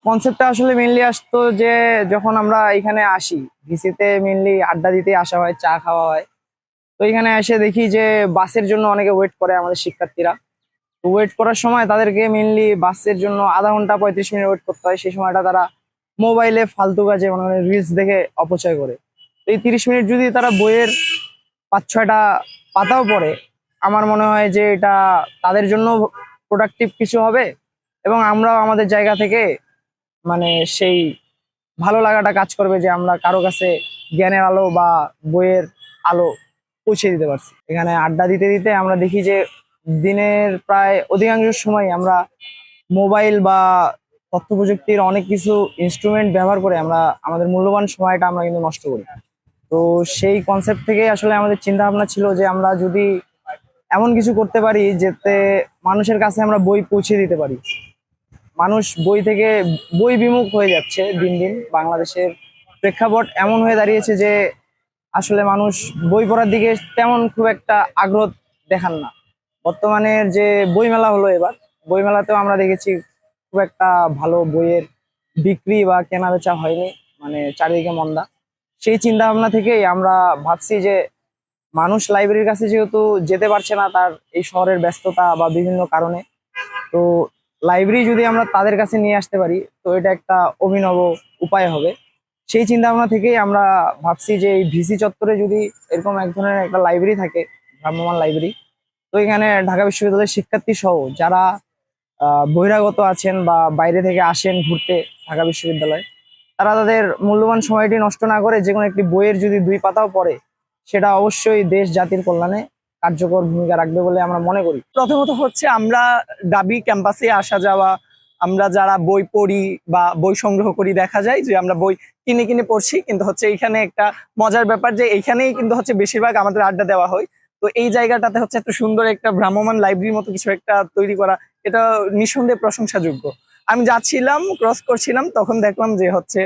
কনসেপ্টটা আসলে মেইনলি আসতো যে যখন আমরা এখানে আসি, ভিসিতে মেইনলি আড্ডা দিতে আসা হয়, চা খাওয়া হয়। তো এখানে এসে দেখি যে বাসের জন্য অনেকে ওয়েট করে আমাদের শিক্ষার্থীরা। তো ওয়েট করার সময় তাদেরকে মেইনলি বাসের জন্য আধা ঘন্টা 35 মিনিট ওয়েট করতে হয়। সেই সময়টা তারা মোবাইলে ফালতু কাজে মানে রিলস দেখে অপচয় করে। তো এই 30 মিনিট যদি তারা বইয়ের 5-6টা পাতাও পড়ে, আমার মনে হয় যে এটা তাদের জন্য প্রোডাক্টিভ কিছু হবে, এবং আমরাও আমাদের জায়গা থেকে মানে সেই ভালো লাগাটা কাজ করবে যে আমরা কারো কাছে জ্ঞানের আলো বা বইয়ের আলো পৌঁছে দিতে পারছি। এখানে আড্ডা দিতে দিতে আমরা দেখি যে দিনের প্রায় অধিকাংশ সময় আমরা মোবাইল বা তথ্য প্রযুক্তির অনেক কিছু ইনস্ট্রুমেন্ট ব্যবহার করে আমরা আমাদের মূল্যবান সময়টা আমরা কিন্তু নষ্ট করি। তো সেই কনসেপ্ট থেকে আসলে আমাদের চিন্তা ভাবনা ছিল যে আমরা যদি এমন কিছু করতে পারি যাতে মানুষের কাছে আমরা বই পৌঁছে দিতে পারি। মানুষ বই থেকে বই বিমুখ হয়ে যাচ্ছে দিন দিন। বাংলাদেশের প্রেক্ষাপট এমন হয়ে দাঁড়িয়েছে যে আসলে মানুষ বই পড়ার দিকে তেমন খুব একটা আগ্রহ দেখান না। বর্তমানের যে বইমেলা হলো এবার, বইমেলাতেও আমরা দেখেছি খুব একটা ভালো বইয়ের বিক্রি বা কেনা বেচা হয়নি, মানে চারিদিকে মন্দা। সেই চিন্তা ভাবনা থেকেই আমরা ভাবছি যে মানুষ লাইব্রেরির কাছে যেহেতু যেতে পারছে না তার এই শহরের ব্যস্ততা বা বিভিন্ন কারণে, তো লাইব্রেরি যদি আমরা তাদের কাছে নিয়ে আসতে পারি তো এটা একটা অভিনব উপায় হবে। সেই চিন্তা ভাবনা থেকেই আমরা ভাবছি যে এই ভিসি চত্বরে যদি এরকম এক ধরনের একটা লাইব্রেরি থাকে, ভ্রাম্যমাণ লাইব্রেরি, তো এখানে ঢাকা বিশ্ববিদ্যালয়ের শিক্ষার্থী সহ যারা বহিরাগত আছেন বা বাইরে থেকে আসেন ঘুরতে ঢাকা বিশ্ববিদ্যালয়ে, তারা তাদের মূল্যবান সময়টি নষ্ট না করে যে কোনো একটি বইয়ের যদি 2 পাতাও পড়ে, সেটা অবশ্যই দেশ জাতির কল্যাণে কার্যকর ভূমিকা রাখবে বলে আমরা মনে করি। প্রথমত হচ্ছে আমরা ডাবি ক্যাম্পাসে আসা যাওয়া, আমরা যারা বই পড়ি বা বই সংগ্রহ করি, দেখা যায় যে আমরা বই কিনে কিনে পড়ছি, কিন্তু হচ্ছে এখানে একটা মজার ব্যাপার যে এইখানেই কিন্তু হচ্ছে বেশিরভাগ আমাদের আড্ডা দেওয়া হয়। তো এই জায়গাটাতে হচ্ছে এত সুন্দর একটা ভ্রাম্যমাণ লাইব্রেরির মতো কিছু একটা তৈরি করা, এটা নিঃসন্দেহে প্রশংসাযোগ্য। আমি যাচ্ছিলাম, ক্রস করছিলাম, তখন দেখলাম যে হচ্ছে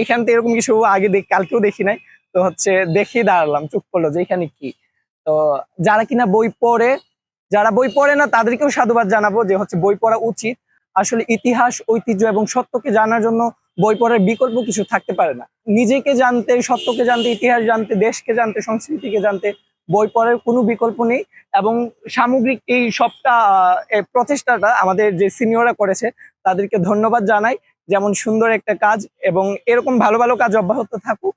এখান থেকে এরকম কিছু আগে কালকেও দেখি নাই। তো হচ্ছে দেখে দাঁড়ালাম, চুপ করলো যে এখানে কি। তো যারা কিনা বই পড়ে, যারা বই পড়ে না তাদেরকেও সাধুবাদ জানাবো যে হচ্ছে বই পড়া উচিত। আসলে ইতিহাস, ঐতিহ্য এবং সত্যকে জানার জন্য বই পড়ার বিকল্প কিছু থাকতে পারে না। নিজেকে জানতে, সত্যকে জানতে, ইতিহাস জানতে, দেশকে জানতে, সংস্কৃতিকে জানতে বই পড়ার কোনো বিকল্প নেই। এবং সামগ্রিক এই সবটা এই প্রচেষ্টাটা আমাদের যে সিনিয়ররা করেছে তাদেরকে ধন্যবাদ জানাই। যেমন সুন্দর একটা কাজ, এবং এরকম ভালো ভালো কাজ অব্যাহত থাকুক।